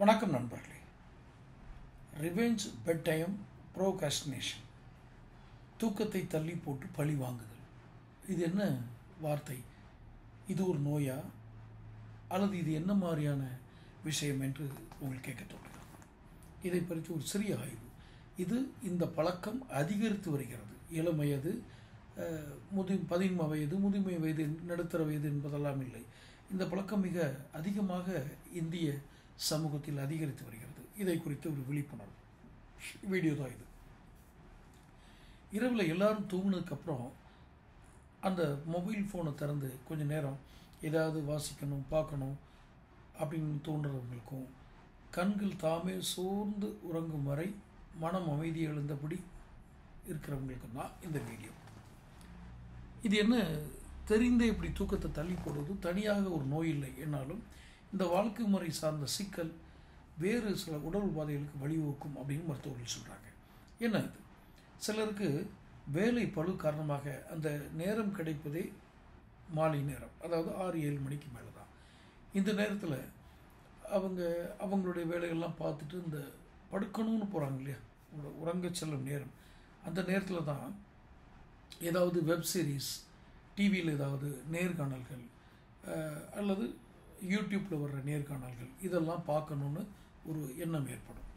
வணக்கம் நண்பர்களே. Revenge bedtime procrastination, தூக்கத்தை தள்ளி போட்டு பழி வாங்குதல். இது என்ன வார்த்தை? இது ஒரு நோயா அல்லது இது என்ன மாதிரியான விஷயம் என்று உங்களுக்கு கேட்க தோன்றுகிறது. இதை பற்றி ஒரு சிறிய ஆய்வு. இந்த பழக்கம் அதிகரித்து வருகிறது. இளம் வயது, பதின்ம வயது, முதுமை வயது, நடுத்தர வயது என்பதெல்லாம் இல்லை. இந்த பழக்கம் மிக அதிகமாக இந்திய சமூகத்தில் அதிகரித்து வருகிறது. இதை குறித்து ஒரு விழிப்புணர்வு வீடியோ தான் இது. இரவில் எல்லாரும் தூங்கினதுக்கப்புறம் அந்த மொபைல் ஃபோனை திறந்து கொஞ்சம் நேரம் ஏதாவது வாசிக்கணும், பார்க்கணும் அப்படின்னு தோன்றவங்களுக்கும், கண்கள் தாமே சோர்ந்து உறங்கும் வரை மனம் அமைதி எழுந்தபடி இருக்கிறவங்களுக்கும் தான் இந்த வீடியோ. இது என்ன தெரிந்தே இப்படி தூக்கத்தை தள்ளி போடுவது தனியாக ஒரு நோய் இல்லை என்னாலும் இந்த வாழ்க்கை முறை சார்ந்த சிக்கல் வேறு சில உடல் உபாதைகளுக்கு வழிவகுக்கும் அப்படின்னு மருத்துவர்கள் சொல்கிறாங்க. என்ன இது? சிலருக்கு வேலை பளு காரணமாக அந்த நேரம் கிடைப்பதே மாலை நேரம், அதாவது 6-7 மணிக்கு மேலே தான். இந்த நேரத்தில் அவங்களுடைய வேலைகள்லாம் பார்த்துட்டு இந்த படுக்கணும்னு போகிறாங்க இல்லையா, உறங்க செல்லும் நேரம். அந்த நேரத்தில் தான் ஏதாவது வெப் சீரிஸ், டிவியில் ஏதாவது நேர்காணல்கள் அல்லது யூடியூப்பில் வர்ற நேர்காணல்கள் இதெல்லாம் பார்க்கணுன்னு ஒரு எண்ணம் ஏற்படும்.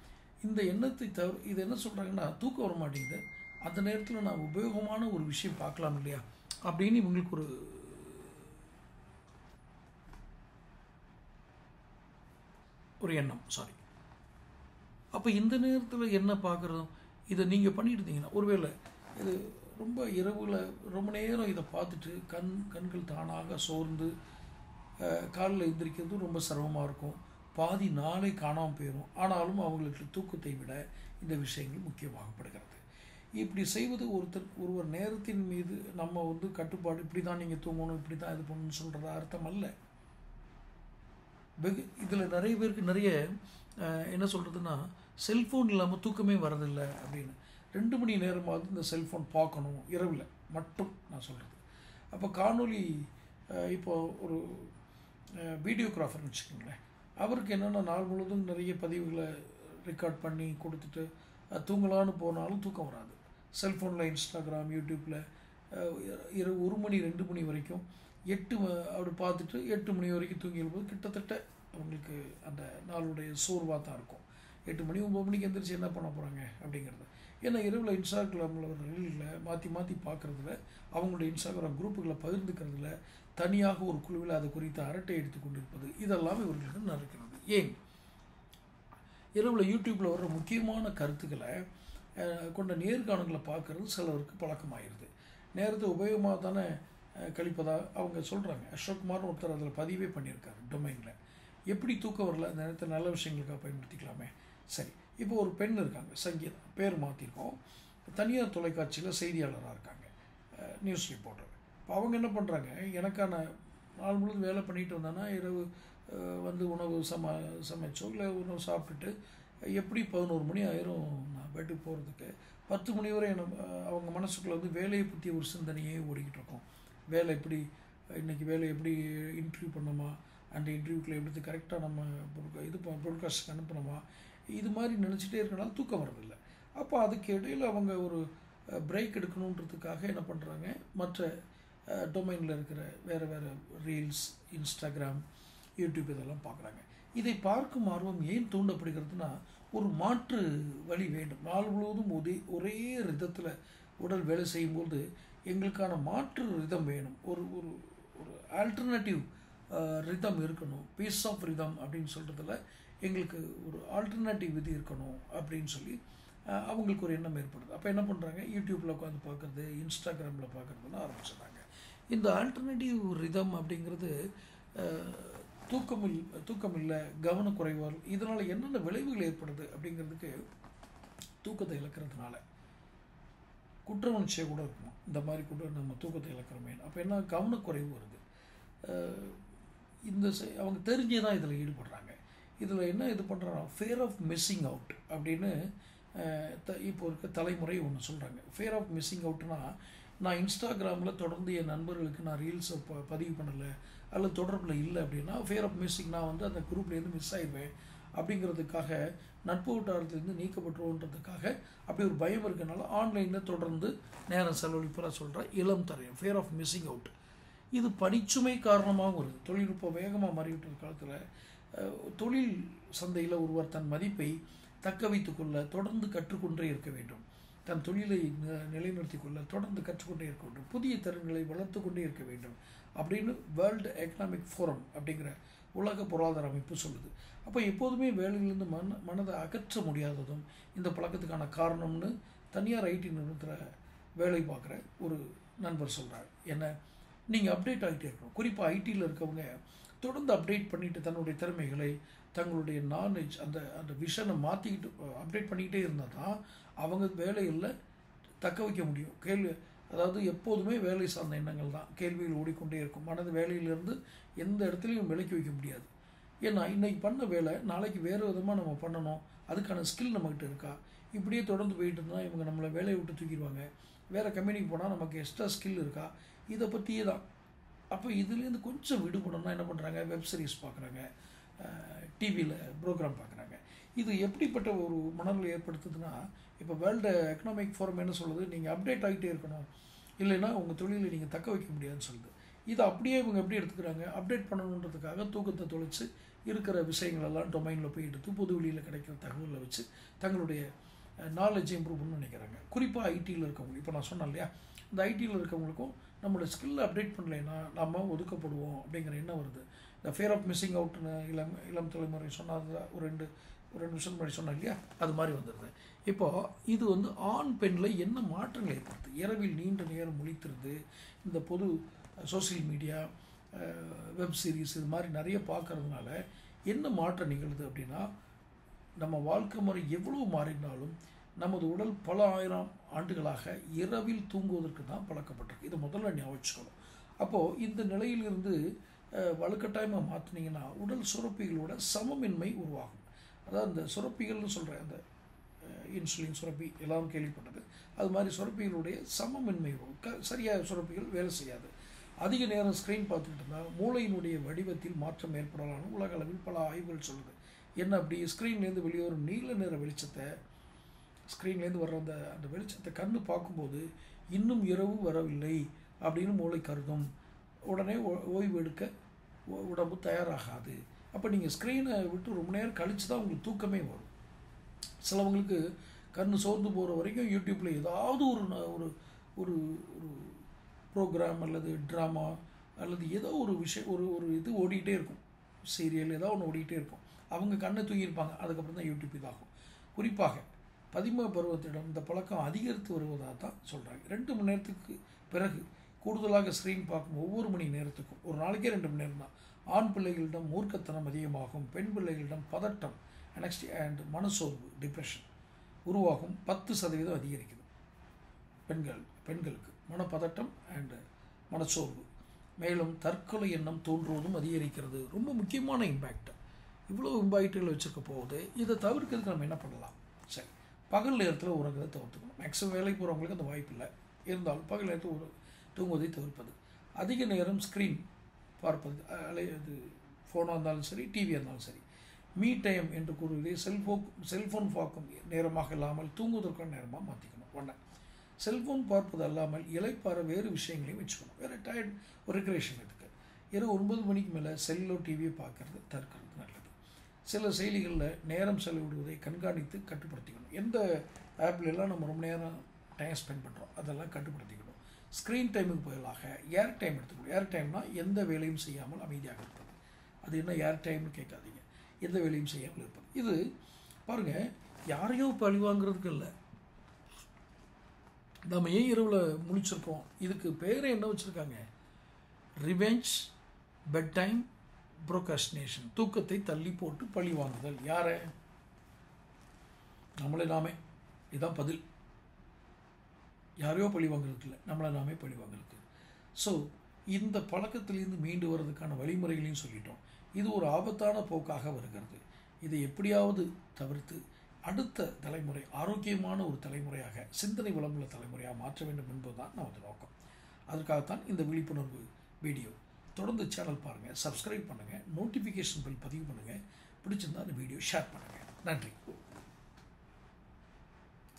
இந்த எண்ணத்தை தவிர இது என்ன சொல்கிறாங்கன்னா, தூக்கம் வர மாட்டேங்குது, அந்த நேரத்தில் நான் உபயோகமான ஒரு விஷயம் பார்க்கலாம் இல்லையா அப்படின்னு இவங்களுக்கு ஒரு எண்ணம். அப்போ இந்த நேரத்தில் என்ன பார்க்குறோம், இதை நீங்கள் பண்ணிட்டு இருந்தீங்கன்னா, ஒருவேளை இது ரொம்ப இரவில் ரொம்ப நேரம் இதை பார்த்துட்டு கண்கள் தானாக சோர்ந்து காலில் எழுந்திரிக்கிறது ரொம்ப சிரமமாக இருக்கும். பாதி நாளை காணாமல் போயிடும். ஆனாலும் அவங்களுக்கு தூக்கத்தை விட இந்த விஷயங்கள் முக்கியமாகப்படுகிறது. இப்படி செய்வது ஒருவர் நேரத்தின் மீது நம்ம கட்டுப்பாடு, இப்படி தான் நீங்கள் தூங்கணும், இப்படி தான் இது பண்ணணும்னு சொல்கிறது அர்த்தம் அல்ல. இதில் நிறைய பேருக்கு நிறைய என்ன சொல்கிறதுன்னா, செல்ஃபோன் இல்லாமல் தூக்கமே வரதில்லை அப்படின்னு. 2 மணி நேரமாவது இந்த செல்ஃபோன் பார்க்கணும் இரவில் மட்டும் நான் சொல்கிறது. அப்போ காணொலி, இப்போ ஒரு வீடியோகிராஃபர்னு வச்சுக்கோங்களேன், அவருக்கு என்னென்னா நாள் முழுவதும் நிறைய பதிவுகளை ரெக்கார்ட் பண்ணி கொடுத்துட்டு தூங்கலான்னு போனாலும் தூக்கம் வராது. செல்ஃபோனில் இன்ஸ்டாகிராம், யூடியூப்பில் இரவு 1 மணி 2 மணி வரைக்கும் அப்படி பார்த்துட்டு 8 மணி வரைக்கும் தூங்கிடும்போது கிட்டத்தட்ட அவங்களுக்கு அந்த நாளுடைய சோர்வாக தான் இருக்கும். 8 மணி 9 மணிக்கு எந்திரிச்சு என்ன பண்ண போகிறாங்க அப்படிங்கிறது. ஏன்னா இரவில் இன்ஸ்டாகிராமில் ஒரு ரீலில் மாற்றி பார்க்குறதுல, அவங்களுடைய இன்ஸ்டாகிராம் குரூப்புகளை பகிர்ந்துக்கிறதுல, தனியாக ஒரு குழுவில் அது குறித்து அரட்டை எடுத்து கொண்டிருப்பது, இதெல்லாம் இவர்களுக்கு நடக்கிறது. ஏன்? இரவில் யூடியூப்பில் வர்ற முக்கியமான கருத்துக்களை கொண்ட நேர்காணல்களை பார்க்குறது சிலருக்கு பழக்கமாகிடுது. நேரத்தை உபயோகமாக தானே கழிப்பதாக அவங்க சொல்கிறாங்க. அசோக்குமார்னு ஒருத்தர் அதில் பதிவே பண்ணியிருக்காரு டொமைனில். எப்படி தூக்கம் வரல, அந்த நேரத்தை நல்ல விஷயங்களுக்காக பயன்படுத்திக்கலாமே. சரி, இப்போ ஒரு பெண் இருக்காங்க, சங்கீதா, பேர் மாற்றிருக்கோம், தனியார் தொலைக்காட்சியில் செய்தியாளராக இருக்காங்க, நியூஸ் ரிப்போர்ட்டர். இப்போ அவங்க என்ன பண்ணுறாங்க, எனக்கான நாள் முழுவதும் வேலை பண்ணிட்டு வந்தானா இரவு உணவு சமைச்சோ இல்லை உணவு சாப்பிட்டுட்டு எப்படி 11 மணி ஆயிரும் நான் பெட்டுக்கு போகிறதுக்கு. 10 மணி வரை அவங்க மனசுக்குள்ளே வேலையை பற்றி ஒரு சிந்தனையே ஓடிக்கிட்டு இருக்கோம். வேலை எப்படி, இன்றைக்கி வேலை எப்படி இன்டர்வியூ பண்ணோமா, அந்த இன்டர்வியூக்குள்ளே எப்படி கரெக்டாக நம்ம ப்ராட்காஸ்ட்டுக்கு அனுப்பணுமா, இது மாதிரி நினச்சிட்டே இருக்கனால தூக்கம் வரதில்லை. அப்போ அதுக்கு இடையில் அவங்க ஒரு பிரேக் எடுக்கணுன்றதுக்காக என்ன பண்ணுறாங்க, மற்ற டொமைனில் இருக்கிற வேறு ரீல்ஸ், இன்ஸ்டாகிராம், யூடியூப் இதெல்லாம் பார்க்குறாங்க. இதை பார்க்கும் ஆர்வம் ஏன் தூண்டப்படுகிறதுனா, ஒரு மாற்று வழி வேண்டும். நாள் முழுவதும் ஒரே ரிதத்தில் உடல் வேலை செய்யும்போது எங்களுக்கான மாற்று ரிதம் வேணும். ஒரு ஒரு ஒரு ஆல்டர்னேட்டிவ் ரிதம் இருக்கணும். பீஸ் ஆஃப் ரிதம் அப்படின்னு சொல்கிறதுல எங்களுக்கு ஒரு ஆல்டர்னேட்டிவ் இது இருக்கணும் அப்படின்னு சொல்லி அவங்களுக்கு ஒரு எண்ணம் ஏற்படுது. அப்போ என்ன பண்ணுறாங்க, யூடியூப்பில் உட்காந்து பார்க்குறது, இன்ஸ்டாகிராமில் பார்க்குறதுலாம் ஆரம்பிச்சிடுறாங்க. இந்த ஆல்டர்னேட்டிவ் ரிதம் அப்படிங்கிறது தூக்கம் இல்லை, கவனக்குறைவால், இதனால் என்னென்ன விளைவுகள் ஏற்படுது அப்படிங்கிறதுக்கு, தூக்கத்தை இழக்கிறதுனால குற்ற உணர்ச்சியாக கூட இருக்கும். இந்த மாதிரி கூட நம்ம தூக்கத்தை இழக்கிறோமே, அப்போ என்ன கவனக்குறைவு வருது. அவங்க தெரிஞ்சே தான் இதில் ஈடுபடுறாங்க. இதில் என்ன இது பண்ணுறாங்க, ஃபியர் ஆஃப் மிஸ்ஸிங் அவுட் அப்படின்னு இப்போ இருக்க தலைமுறை ஒன்று சொல்கிறாங்க. ஃபியர் ஆஃப் மிஸ்ஸிங் அவுட்னா, நான் இன்ஸ்டாகிராமில் தொடர்ந்து என் நண்பர்களுக்கு நான் ரீல்ஸை பதிவு பண்ணலை அல்லது தொடர்பில் இல்லை அப்படின்னா, ஃபியர் ஆஃப் மிஸ்ஸிங், நான் அந்த குரூப்லேருந்து மிஸ் ஆகிடுவேன் அப்படிங்கிறதுக்காக நட்பு வட்டாரத்திலேருந்து நீக்கப்பட்டுருவோன்றதுக்காக அப்படி ஒரு பயம் இருக்கனால ஆன்லைனில் தொடர்ந்து நேரம் செலவழிப்பதாக சொல்கிற இளம் தரையம், ஃபியர் ஆஃப் மிஸ்ஸிங் அவுட். இது பணிச்சுமை காரணமாகவும் வருது. தொழில்நுட்பம் வேகமாக மாறிவிட்ட காலத்தில் தொழில் சந்தையில் ஒருவர் தன் மதிப்பை தக்க வைத்துக்கொள்ள தொடர்ந்து கற்றுக்கொண்டே இருக்க வேண்டும். தன் தொழிலை நிலைநிறுத்தி கொள்ள தொடர்ந்து கற்றுக்கொண்டே இருக்க வேண்டும். புதிய திறன்களை வளர்த்து கொண்டே இருக்க வேண்டும் அப்படின்னு வேர்ல்டு எக்கனாமிக் ஃபோரம் அப்படிங்கிற உலக பொருளாதார அமைப்பு சொல்லுது. அப்போ எப்போதுமே வேலையிலிருந்து மனதை அகற்ற முடியாததும் இந்த பழக்கத்துக்கான காரணம்னு தனியார் ஐடி நிறுவனத்தில் வேலை பார்க்குற ஒரு நண்பர் சொல்கிறார். என்ன, நீங்கள் அப்டேட் ஆகிட்டே இருக்கணும். குறிப்பாக ஐடியில் இருக்கவங்க தொடர்ந்து அப்டேட் பண்ணிவிட்டு தன்னுடைய திறமைகளை, தங்களுடைய நாலேஜ், அந்த விஷனை மாற்றிக்கிட்டு அப்டேட் பண்ணிக்கிட்டே இருந்தால் தான் அவங்க வேலையில் தக்க வைக்க முடியும். அதாவது எப்போதுமே வேலை சார்ந்த எண்ணங்கள் தான் கேள்விகள் ஓடிக்கொண்டே இருக்கும். மனது வேலையிலேருந்து எந்த இடத்துலையும் விலக்கி வைக்க முடியாது. ஏன்னா இன்றைக்கி பண்ண வேலை நாளைக்கு வேறு விதமாக நம்ம பண்ணணும், அதுக்கான ஸ்கில் நம்மக்கிட்ட இருக்கா? இப்படியே தொடர்ந்து போயிட்டு இருந்தால் இவங்க நம்மளை வேலையை விட்டு தூக்கிடுவாங்க. வேறு கம்பெனிக்கு போனால் நமக்கு எக்ஸ்ட்ரா ஸ்கில் இருக்கா? இதை பற்றியே தான். அப்போ இதுலேருந்து கொஞ்சம் விடுபடணும்னா என்ன பண்ணுறாங்க? வெப் சீரிஸ் பார்க்குறாங்க, டிவியில் ப்ரோக்ராம் பார்க்குறாங்க. இது எப்படிப்பட்ட ஒரு மனநிலை ஏற்படுத்துதுன்னா, இப்போ வேர்ல்டு எக்கனாமிக் ஃபோரம் என்ன சொல்லுது? நீங்கள் அப்டேட் ஆகிட்டே இருக்கணும், இல்லைன்னா உங்கள் தொழிலை நீங்கள் தக்க வைக்க முடியாதுன்னு சொல்லுது. இதை அப்படியே இவங்க எப்படி எடுத்துக்கிறாங்க? அப்டேட் பண்ணணுன்றதுக்காக தூக்கத்தை தொலைச்சு இருக்கிற விஷயங்களெல்லாம் டொமைனில் போய் எடுத்து பொது வெளியில் கிடைக்கிற தகவலை வச்சு தங்களுடைய நாலேஜை இம்ப்ரூவ் பண்ணணும்னு நினைக்கிறாங்க. குறிப்பாக ஐடியில் இருக்கவங்க, இப்போ நான் சொன்னேன் இல்லையா, இந்த ஐடியில் இருக்கவங்களுக்கும் நம்மளோட ஸ்கில்லை அப்டேட் பண்ணலைன்னா நம்ம ஒதுக்கப்படுவோம் அப்படிங்கிற எண்ணம் வருது. இந்த ஃபியர் ஆஃப் மிஸ்ஸிங் அவுட்னு இளம் தலைமுறை சொன்னது ஒரு ரெண்டு நிமிஷம் முன்னாடி சொன்னேன் இல்லையா, அது மாதிரி வந்துடுது. இப்போது இது ஆண் பெண்ணில் என்ன மாற்றங்கள் ஏற்படுது? இரவில் நீண்ட நேரம் முழித்திருந்து இந்த பொது சோசியல் மீடியா, வெப் சீரிஸ் இது மாதிரி நிறைய பார்க்கறதுனால என்ன மாற்றம் நிகழுது அப்படின்னா, நம்ம வாழ்க்கை முறை எவ்வளோ மாறினாலும் நமது உடல் பல ஆயிரம் ஆண்டுகளாக இரவில் தூங்குவதற்கு தான் பழக்கப்பட்டிருக்கு. இது முதல்ல ஞாபகம் வச்சுக்கணும். அப்போது இந்த நிலையிலிருந்து வலுக்கட்டாயமாக மாற்றினீங்கன்னா உடல் சுரப்பிகளோட சமமின்மை உருவாகும். அதாவது இந்த சுரப்பிகள்னு சொல்கிறேன், அந்த இன்சுலின் சுரப்பி எல்லாரும் கேள்விப்பட்டது, அது மாதிரி சுரப்பிகளுடைய சமமின்மை சரியாக சுரப்பிகள் வேலை செய்யாது. அதிக நேரம் ஸ்க்ரீன் பார்த்துக்கிட்டு இருந்தால் மூளையினுடைய வடிவத்தில் மாற்றம் ஏற்படலான்னு உலக அளவில் பல ஆய்வுகள் சொல்லுது. என்ன அப்படி? ஸ்க்ரீன்லேருந்து வெளியே வரும் நீல நிற வெளிச்சத்தை, ஸ்க்ரீன்லேருந்து வர்ற அந்த வெளிச்சத்தை கண்ணு பார்க்கும்போது இன்னும் இரவு வரவில்லை அப்படின்னு மூளை கருதும். உடனே ஓய்வு எடுக்க உடம்பு தயாராகாது. அப்போ நீங்கள் ஸ்க்ரீனை விட்டு ரொம்ப நேரம் கழித்து தான் உங்களுக்கு தூக்கமே வரும். சிலவங்களுக்கு கண் சோர்ந்து போகிற வரைக்கும் யூடியூப்பில் ஏதாவது ஒரு ஒரு ப்ரோக்ராம் அல்லது ட்ராமா அல்லது ஏதோ ஒரு விஷயம் ஒரு இது ஓடிக்கிட்டே இருக்கும். சீரியல் ஏதோ ஒன்று ஓடிக்கிட்டே இருக்கும். அவங்க கண்ணை தூங்கியிருப்பாங்க, அதுக்கப்புறம் தான் யூடியூப் இதாகும். குறிப்பாக 11 பருவத்திடம் இந்த பழக்கம் அதிகரித்து வருவதாக தான் சொல்கிறாங்க. 2 மணி நேரத்துக்கு பிறகு கூடுதலாக ஸ்க்ரீன் பார்க்கும் ஒவ்வொரு மணி நேரத்துக்கும், ஒரு நாளைக்கே 2 மணி நேரம் தான், ஆண் பிள்ளைகளிடம் மூர்க்கத்தனம் அதிகமாகும். பெண் பிள்ளைகளிடம் பதட்டம், அனெக்ஸ்டி அண்ட் மனசோர்வு, டிப்ரெஷன் உருவாகும் 10% அதிகரிக்குது. பெண்களுக்கு மனப்பதட்டம் அண்டு மனச்சோர்வு, மேலும் தற்கொலை எண்ணம் தோன்றுவதும் அதிகரிக்கிறது. ரொம்ப முக்கியமான இம்பேக்ட். இவ்வளோ இம்பேக்டுகள் வச்சுருக்க போகுது. இதை தவிர்க்கிறதுக்கு நம்ம என்ன பண்ணலாம்? சரி, பகல் நேரத்தில் உறங்குறதை தவிர்த்துக்கணும். மேக்ஸிமம் வேலைக்கு போகிறவங்களுக்கு அந்த வாய்ப்பு இல்லை, இருந்தாலும் பகல் நேரத்தில் தூங்குவதை தவிர்ப்பது. அதிக நேரம் ஸ்க்ரீன் பார்ப்பது, அது ஃபோனாக இருந்தாலும் சரி, டிவியாக இருந்தாலும் சரி. மீ டைம் என்று கூறுவதை செல்ஃபோன் பார்க்கும் நேரமாக இல்லாமல் தூங்குவதற்கான நேரமாக மாற்றிக்கணும். ஒன்று, செல்ஃபோன் பார்ப்பது அல்லாமல் இலைப்பாற வேறு விஷயங்களையும் வச்சுக்கணும். வேறு டயர்ட் ஒரு ரெக்ரேஷன் இருக்குது. இரவு 9 மணிக்கு மேலே செல்லோ டிவியை பார்க்கறது தடுக்கிறது நல்லது. சில செயலிகளில் நேரம் செலவிடுவதை கண்காணித்து கட்டுப்படுத்திக்கணும். எந்த ஆப்லெல்லாம் நம்ம ரொம்ப நேரம் டைம் ஸ்பெண்ட் பண்ணுறோம் அதெல்லாம் கட்டுப்படுத்திக்கணும். ஸ்க்ரீன் டைமுக்கு பதிலாக ஏர் டைம் எடுத்துக்கணும். ஏர் டைம்னா எந்த வேலையும் செய்யாமல் அமைதியாக இருப்பது. அது என்ன ஏர் டைம்னு கேட்காதீங்க, எந்த வேலையும் செய்யாமல் இருப்பது. இது பாருங்கள், யாரையோ பழி வாங்குறதுக்கு இல்லை, நம்ம ஏன் இரவில் முழிச்சிருக்கோம், இதுக்கு பேரை என்ன வச்சுருக்காங்க? Revenge, bedtime, procrastination. தூக்கத்தை தள்ளி போட்டு பழி வாங்குதல். யாரை? நம்மளே நாமே. இதுதான் பதில். யாரையோ பழி வாங்குறதுக்கு இல்லை, நம்மளை நாமே பழி வாங்குறதுக்கு. ஸோ இந்த பழக்கத்திலேருந்து மீண்டு வர்றதுக்கான வழிமுறைகளையும் சொல்லிட்டோம். இது ஒரு ஆபத்தான போக்காக வருகிறது. இதை எப்படியாவது தவிர்த்து அடுத்த தலைமுறை ஆரோக்கியமான ஒரு தலைமுறையாக, சிந்தனை வளமுள்ள தலைமுறையாக மாற்ற வேண்டும் என்பதுதான் நமது நோக்கம். அதற்காகத்தான் இந்த விழிப்புணர்வு வீடியோ. தொடர்ந்து சேனல் பாருங்கள், சப்ஸ்கிரைப் பண்ணுங்கள், நோட்டிஃபிகேஷன் பில் பதிவு பண்ணுங்கள். பிடிச்சிருந்தா அந்த வீடியோ ஷேர் பண்ணுங்கள். நன்றி.